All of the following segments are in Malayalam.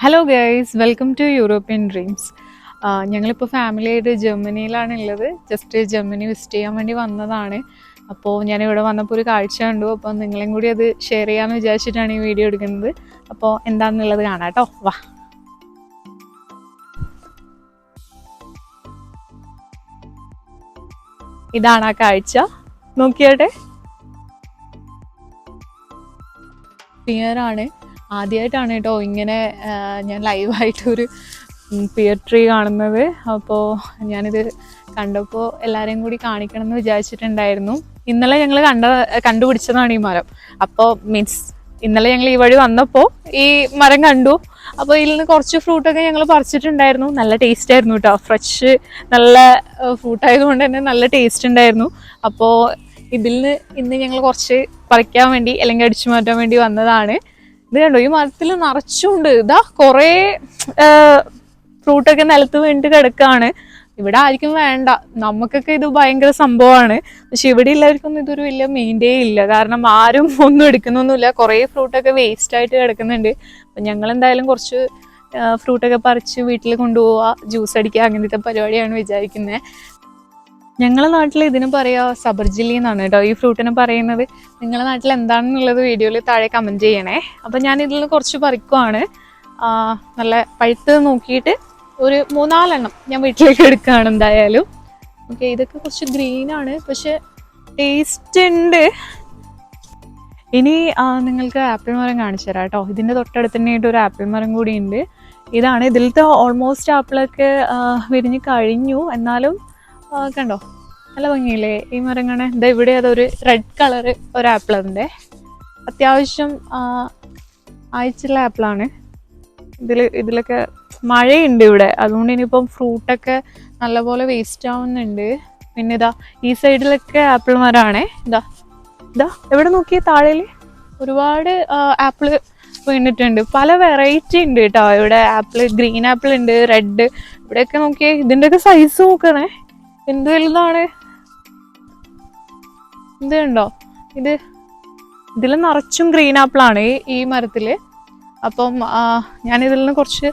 Hello guys, welcome to European dreams. ഞങ്ങളിപ്പോൾ ഫാമിലിയായിട്ട് ജർമ്മനിയിലാണുള്ളത്. ജസ്റ്റ് ജർമ്മനി വിസിറ്റ് ചെയ്യാൻ വേണ്ടി വന്നതാണ്. അപ്പോൾ ഞാനിവിടെ വന്നപ്പോൾ ഒരു കാഴ്ച കണ്ടു. അപ്പോൾ നിങ്ങളെയും കൂടി അത് ഷെയർ ചെയ്യാമെന്ന് വിചാരിച്ചിട്ടാണ് ഈ വീഡിയോ എടുക്കുന്നത്. അപ്പോൾ എന്താണെന്നുള്ളത് കാണാം കേട്ടോ. വാ. ഇതാണ് ആ കാഴ്ച, നോക്കിയാട്ടെ. പിയറാണ്, ആദ്യമായിട്ടാണ് കേട്ടോ ഇങ്ങനെ ഞാൻ ലൈവായിട്ടൊരു പിയർ ട്രീ കാണുന്നത്. അപ്പോൾ ഞാനിത് കണ്ടപ്പോൾ എല്ലാവരെയും കൂടി കാണിക്കണം എന്ന് വിചാരിച്ചിട്ടുണ്ടായിരുന്നു. ഇന്നലെ ഞങ്ങൾ കണ്ടുപിടിച്ചതാണ് ഈ മരം. അപ്പോൾ ഇന്നലെ ഞങ്ങൾ ഈ വഴി വന്നപ്പോൾ ഈ മരം കണ്ടു. അപ്പോൾ ഇതിൽ നിന്ന് കുറച്ച് ഫ്രൂട്ടൊക്കെ ഞങ്ങൾ പറിച്ചിട്ടുണ്ടായിരുന്നു. നല്ല ടേസ്റ്റ് ആയിരുന്നു കേട്ടോ. ഫ്രഷ് നല്ല ഫ്രൂട്ടായതുകൊണ്ട് തന്നെ നല്ല ടേസ്റ്റ് ഉണ്ടായിരുന്നു. അപ്പോൾ ഇതിൽ നിന്ന് ഇന്ന് ഞങ്ങൾ കുറച്ച് പറിക്കാൻ വേണ്ടി അല്ലെങ്കിൽ അടിച്ചു മാറ്റാൻ വേണ്ടി വന്നതാണ്. ഇത് കണ്ടോ, ഈ മരത്തിൽ നിറച്ചുണ്ട്. ഇതാ കുറേ ഫ്രൂട്ടൊക്കെ നിലത്ത് വീണിട്ട് കിടക്കുകയാണ്. ഇവിടെ ആർക്കും വേണ്ട, നമുക്കൊക്കെ ഇത് ഭയങ്കര സംഭവമാണ്. പക്ഷെ ഇവിടെ എല്ലാവർക്കൊന്നും ഇതൊരു വലിയ മെയിൻറ്റേ ഇല്ല. കാരണം ആരും ഒന്നും എടുക്കുന്നൊന്നുമില്ല. കുറേ ഫ്രൂട്ടൊക്കെ വേസ്റ്റ് ആയിട്ട് കിടക്കുന്നുണ്ട്. അപ്പം ഞങ്ങൾ എന്തായാലും കുറച്ച് ഫ്രൂട്ടൊക്കെ പറിച്ച് വീട്ടിൽ കൊണ്ടുപോവുക, ജ്യൂസ് അടിക്കുക, അങ്ങനത്തെ പരിപാടിയാണ് വിചാരിക്കുന്നത്. ഞങ്ങളുടെ നാട്ടിൽ ഇതിന് പറയുക സബർജില്ലി എന്നാണ് കേട്ടോ ഈ ഫ്രൂട്ടിന് പറയുന്നത്. നിങ്ങളുടെ നാട്ടിൽ എന്താണെന്നുള്ളത് വീഡിയോയിൽ താഴെ കമൻറ്റ് ചെയ്യണേ. അപ്പം ഞാൻ ഇതിൽ നിന്ന് കുറച്ച് പറിക്കുവാണ്. നല്ല പഴുത്ത് നോക്കിയിട്ട് ഒരു 3-4 ഞാൻ വീട്ടിലേക്ക് എടുക്കുകയാണ് എന്തായാലും. ഓക്കെ, ഇതൊക്കെ കുറച്ച് ഗ്രീനാണ്, പക്ഷെ ടേസ്റ്റ് ഉണ്ട്. ഇനി നിങ്ങൾക്ക് ആപ്പിൾ മരം കാണിച്ചു തരാം കേട്ടോ. ഇതിൻ്റെ തൊട്ടടുത്ത് തന്നെയായിട്ട് ഒരു ആപ്പിൾ മരം കൂടി ഉണ്ട്. ഇതാണ് ഇതിലത്തെ ഓൾമോസ്റ്റ് ആപ്പിളൊക്കെ വിരിഞ്ഞ് കഴിഞ്ഞു. എന്നാലും കണ്ടോ, നല്ല ഭംഗിയില്ലേ ഈ മരം കാണാൻ. ഇതാ ഇവിടെ അതൊരു റെഡ് കളർ ഒരു ആപ്പിളുണ്ട്. അത്യാവശ്യം ആഴ്ചയുള്ള ആപ്പിളാണ്. ഇതിലൊക്കെ മഴയുണ്ട് ഇവിടെ, അതുകൊണ്ട് ഇനിയിപ്പം ഫ്രൂട്ടൊക്കെ നല്ലപോലെ വേസ്റ്റ് ആവുന്നുണ്ട്. പിന്നെ ഇതാ ഈ സൈഡിലൊക്കെ ആപ്പിൾ മരമാണേ. ഇതാ എവിടെ നോക്കിയ താഴേൽ ഒരുപാട് ആപ്പിൾ വീണിട്ടുണ്ട്. പല വെറൈറ്റി ഉണ്ട് കേട്ടോ ഇവിടെ. ആപ്പിൾ, ഗ്രീൻ ആപ്പിൾ ഉണ്ട്, റെഡ്. ഇവിടെയൊക്കെ നോക്കിയേ, ഇതിൻ്റെയൊക്കെ സൈസ് നോക്കണേ, എന്ത് വലുതാണ്. ഇത് കണ്ടോ, ഇതിൽ നിറച്ചും ഗ്രീൻ ആപ്പിളാണ് ഈ മരത്തിൽ. അപ്പം ഞാനിതിൽ നിന്ന് കുറച്ച്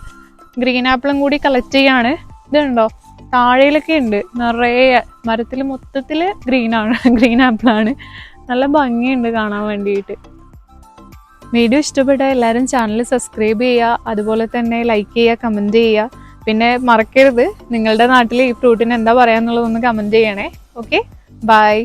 ഗ്രീൻ ആപ്പിളും കൂടി കളക്ട് ചെയ്യാണ്. ഇത് കണ്ടോ, താഴയിലൊക്കെ ഉണ്ട് നിറയെ. മരത്തിൽ മൊത്തത്തിൽ ഗ്രീൻ ആപ്പിളാണ്. നല്ല ഭംഗിയുണ്ട് കാണാൻ വേണ്ടിയിട്ട്. വീഡിയോ ഇഷ്ടപ്പെട്ട എല്ലാവരും ചാനൽ സബ്സ്ക്രൈബ് ചെയ്യുക, അതുപോലെ തന്നെ ലൈക്ക് ചെയ്യുക, കമൻറ്റ് ചെയ്യുക. പിന്നെ മറക്കരുത്, നിങ്ങളുടെ നാട്ടിൽ ഈ ഫ്രൂട്ടിന് എന്താ പറയാന്നുള്ളതൊന്ന് കമൻറ്റ് ചെയ്യണേ. Okay, by.